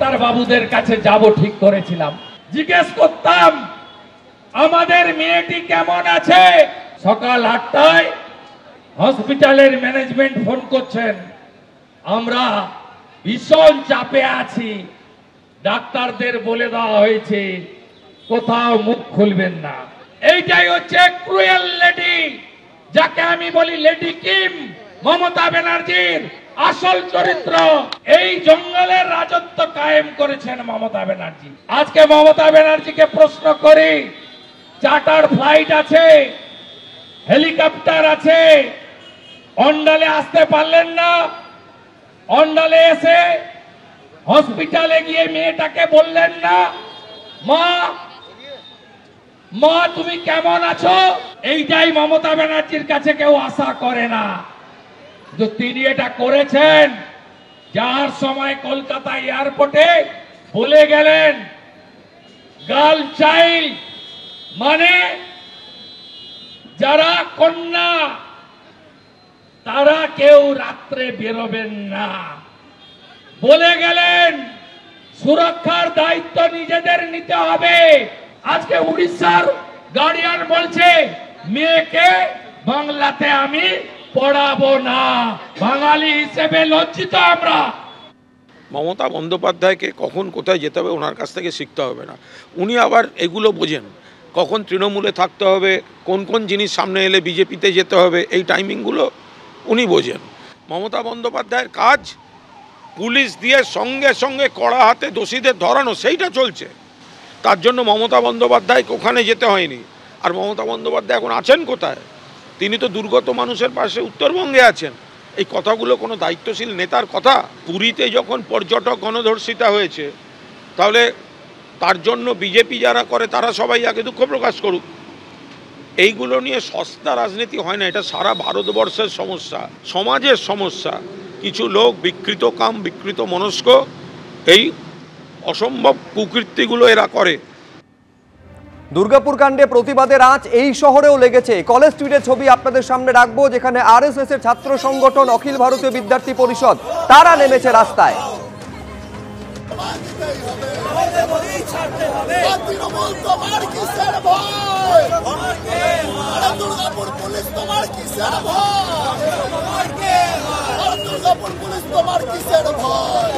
Doctor বাবুদের কাছে যাব ঠিক করেছিলাম, জিজ্ঞেস করতাম আমাদের মেয়েটি কেমন আছে। সকাল 8টায় হসপিটালের ম্যানেজমেন্ট ফোন করছেন, আমরা ভীষণ চাপে আছি, ডাক্তারদের বলে দেওয়া হয়েছে কোথাও মুখ খুলবেন না। এইটাই হচ্ছে ক্রুয়েল লেডি, যাকে আমি বলি লেডি কিম, মমতা ব্যানার্জির আসল চরিত্র। এই জঙ্গলের রাজত্ব কায়েম করেছেন মমতা ব্যানার্জি। আজকে মমতা ব্যানার্জিকে প্রশ্ন করি, চার্টার ফ্লাইট আছে, হেলিকপ্টার আছে, অন্ডালে আসতে পারলেন না? অন্ডালে এসে হসপিটালে গিয়ে মেয়েটাকে বললেন না মা মা তুমি কেমন আছো? এইটাই মমতা ব্যানার্জির কাছে কেউ আশা করে না। তো তিনি এটা করেছেন, যার সময় কলকাতা এয়ারপোর্টে বলে গেলেন গার্ল চাইল্ড মানে যারা কন্যা তারা কেউ রাত্রে বেরোবেন না। বলে গেলেন সুরক্ষার দায়িত্ব নিজেদের নিতে হবে। আজকে উড়িষ্যার গার্ডিয়ান বলছে মেয়েকে বাংলাতে আমি পড়াবো না। বাঙালি হিসেবে লজ্জিত আমরা। মমতা বন্দ্যোপাধ্যায়কে কখন কোথায় যেতে হবে ওনার কাছ থেকে শিখতে হবে না, উনি আবার এগুলো বোঝেন, কখন তৃণমূলে থাকতে হবে, কোন কোন জিনিস সামনে এলে বিজেপিতে যেতে হবে, এই টাইমিংগুলো উনি বোঝেন। মমতা বন্দ্যোপাধ্যায়ের কাজ পুলিশ দিয়ে সঙ্গে সঙ্গে কড়া হাতে দোষীদের ধরানো, সেইটা চলছে। তার জন্য মমতা বন্দ্যোপাধ্যায়কে ওখানে যেতে হয়নি। আর মমতা বন্দ্যোপাধ্যায় এখন আছেন কোথায়? তিনি তো দুর্গত মানুষের পাশে উত্তরবঙ্গে আছেন। এই কথাগুলো কোনো দায়িত্বশীল নেতার কথা? পুরীতে যখন পর্যটক গণধর্ষিতা হয়েছে, তাহলে তার জন্য বিজেপি যারা করে তারা সবাই আগে দুঃখ প্রকাশ করুক। এইগুলো নিয়ে সস্তা রাজনীতি হয় না, এটা সারা ভারতবর্ষের সমস্যা, সমাজের সমস্যা। কিছু লোক বিকৃত কাম, বিকৃত মনস্ক, এই অসম্ভব কুকীর্তিগুলো এরা করে। দুর্গাপুর কাণ্ডে প্রতিবাদের আঁচ এই শহরেও লেগেছে। কলেজ স্ট্রিটের ছবি আপনাদের সামনে রাখবো, যেখানে আরএসএস এর ছাত্র সংগঠন অখিল ভারতীয় বিদ্যার্থী পরিষদ তারা নেমেছে রাস্তায়। দুর্গাপুর পুলিশ তোমার কিসের ভয়?